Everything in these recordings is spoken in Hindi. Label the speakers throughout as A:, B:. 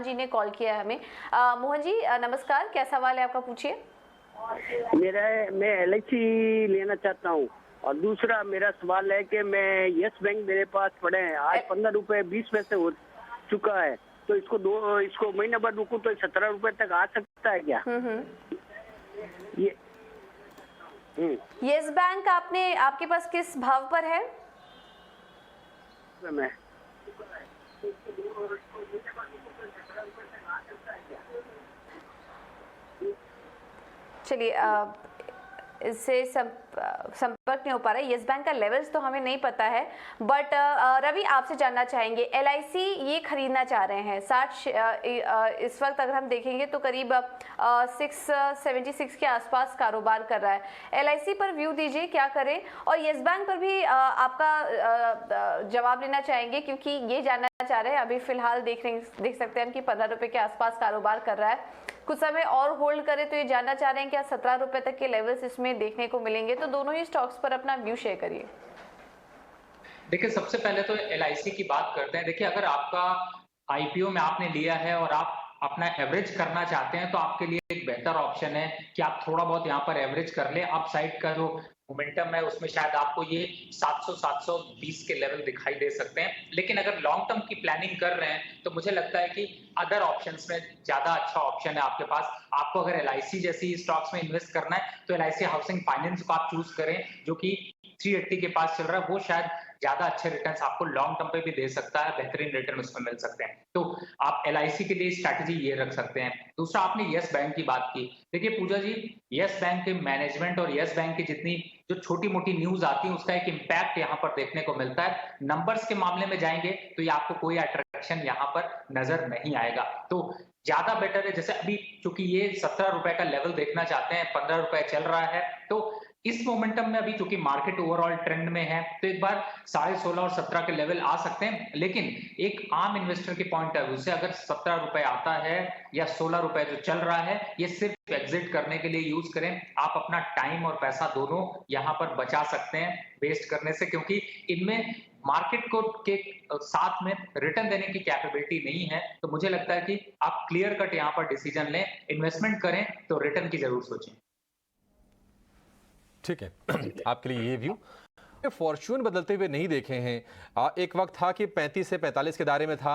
A: जी ने कॉल किया है हमें। मोहन जी नमस्कार, क्या सवाल है आपका, पूछिए।
B: मैं एलआईसी लेना चाहता हूँ। और दूसरा मेरा सवाल है कि मैं यस बैंक मेरे पास पड़े हैं, आज 15 रुपए 20 पैसे हो चुका है, तो इसको महीना भर रुकूं तो 17 रुपए तक आ सकता है क्या? ये
A: यस बैंक आपके पास किस भाव पर है?
B: मैं
A: चलिए, इससे संपर्क नहीं हो पा रहा है। यस बैंक का लेवल्स तो हमें नहीं पता है, बट रवि आपसे जानना चाहेंगे, एलआईसी ये खरीदना चाह रहे हैं 60, इस वक्त अगर हम देखेंगे तो करीब 676 के आसपास कारोबार कर रहा है। एलआईसी पर व्यू दीजिए, क्या करें? और यस बैंक पर भी आपका जवाब लेना चाहेंगे, क्योंकि ये जानना चाह रहे हैं, अभी फिलहाल देख सकते हैं कि 15 रुपए के आसपास कारोबार कर रहा है। कुछ समय और होल्ड करें तो ये जानना चाह रहे हैं क्या 17 रुपए तक के लेवल्स इसमें देखने को मिलेंगे? तो दोनों ही स्टॉक्स पर अपना व्यू शेयर करिए।
C: देखिए, सबसे पहले तो एलआईसी की बात करते हैं। देखिए, अगर आपका आईपीओ में आपने लिया है और आप अपना एवरेज करना चाहते हैं, तो आपके लिए एक बेहतर ऑप्शन है कि आप थोड़ा बहुत यहाँ पर एवरेज कर लें। अपसाइड का जो मोमेंटम है उसमें शायद आपको ये 700-720 के लेवल दिखाई दे सकते हैं। लेकिन अगर लॉन्ग टर्म की प्लानिंग कर रहे हैं तो मुझे लगता है कि अदर ऑप्शंस में ज्यादा अच्छा ऑप्शन है आपके पास। आपको अगर एलआईसी जैसी स्टॉक्स में इन्वेस्ट करना है तो एलआईसी हाउसिंग फाइनेंस को आप चूज करें, जो कि 380 के पास चल रहा है। वो शायद ज्यादा अच्छे रिटर्न्स आपको लॉन्ग टर्म पे भी दे सकता है, बेहतरीन रिटर्न उसमें मिल सकते हैं। तो आप एलआईसी के लिए स्ट्रैटेजी ये रख सकते हैं। दूसरा, आपने यस बैंक की बात की। देखिए पूजा जी, यस बैंक के मैनेजमेंट और यस बैंक की जितनी जो छोटी मोटी न्यूज आती है उसका एक इम्पैक्ट यहाँ पर देखने को मिलता है। नंबर्स के मामले में जाएंगे तो ये आपको कोई अट्रैक्शन यहाँ पर नजर नहीं आएगा। तो ज्यादा बेटर है, जैसे अभी चूंकि ये 17 रुपए का लेवल देखना चाहते हैं, 15 रुपए चल रहा है, तो इस मोमेंटम में अभी चूंकि मार्केट ओवरऑल ट्रेंड में है तो एक बार 16.5 और 17 के लेवल आ सकते हैं। लेकिन एक आम इन्वेस्टर के पॉइंट ऑफ व्यू से अगर 17 रुपए आता है या 16 रुपए जो चल रहा है, ये सिर्फ एग्जिट करने के लिए यूज करें। आप अपना टाइम और पैसा दोनों यहाँ पर बचा सकते हैं वेस्ट करने से, क्योंकि इनमें मार्केट को के साथ में रिटर्न देने की कैपेबिलिटी नहीं है। तो मुझे लगता है कि आप क्लियर कट यहाँ पर डिसीजन लें, इन्वेस्टमेंट करें तो रिटर्न की जरूर सोचें।
D: ठीक है, आपके लिए ये व्यू। फॉर्च्यून बदलते हुए नहीं देखे हैं। एक वक्त था कि 35 से 45 के दायरे में था,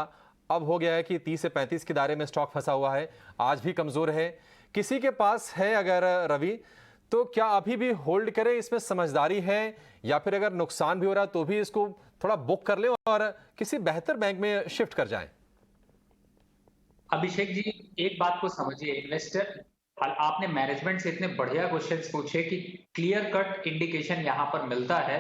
D: अब हो गया है कि 30 से 35 के दायरे में स्टॉक फंसा हुआ है, आज भी कमजोर है। किसी के पास है अगर रवि, तो क्या अभी भी होल्ड करें, इसमें समझदारी है, या फिर अगर नुकसान भी हो रहा तो भी इसको थोड़ा बुक कर ले और किसी बेहतर बैंक में शिफ्ट कर जाएं?
C: अभिषेक जी, एक बात को समझिए, इन्वेस्टर आपने मैनेजमेंट से इतने बढ़िया क्वेश्चंस पूछे कि क्लियर कट इंडिकेशन यहाँ पर मिलता है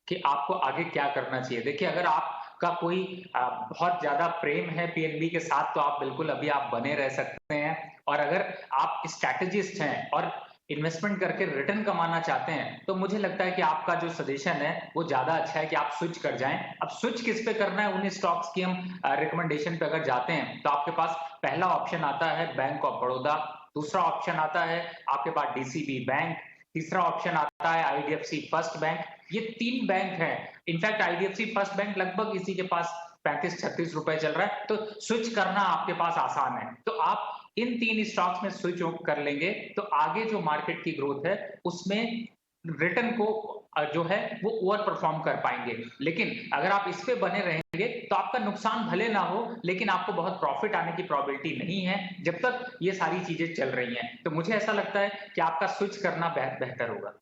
C: कि आपको आगे क्या करना चाहिए। देखिए, अगर आपका कोई बहुत ज्यादा प्रेम है पीएनबी के साथ तो आप बिल्कुल अभी आप बने रह सकते हैं। और अगर आप स्ट्रैटेजिस्ट हैं और इन्वेस्टमेंट करके रिटर्न कमाना चाहते हैं तो मुझे लगता है कि आपका जो सजेशन है वो ज्यादा अच्छा है कि आप स्विच कर जाएं। अब स्विच किस पे करना है, उन स्टॉक्स की हम रिकमेंडेशन पे अगर जाते हैं तो आपके पास पहला ऑप्शन आता है बैंक ऑफ बड़ौदा, दूसरा ऑप्शन आता है आपके पास डीसीबी बैंक, तीसरा ऑप्शन आता है आईडीएफसी फर्स्ट बैंक। ये 3 बैंक हैं। इनफैक्ट आईडीएफसी फर्स्ट बैंक लगभग इसी के पास 35-36 रुपए चल रहा है, तो स्विच करना आपके पास आसान है। तो आप इन 3 स्टॉक्स में स्विच कर लेंगे तो आगे जो मार्केट की ग्रोथ है उसमें रिटर्न को जो है वो ओवर परफॉर्म कर पाएंगे। लेकिन अगर आप इस पे बने रहेंगे तो आपका नुकसान भले ना हो, लेकिन आपको बहुत प्रॉफिट आने की प्रोबेबिलिटी नहीं है जब तक ये सारी चीजें चल रही हैं। तो मुझे ऐसा लगता है कि आपका स्विच करना बेहतर होगा।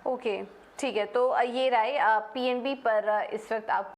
A: ओके, ठीक है। तो ये राय पीएनबी पर इस वक्त आप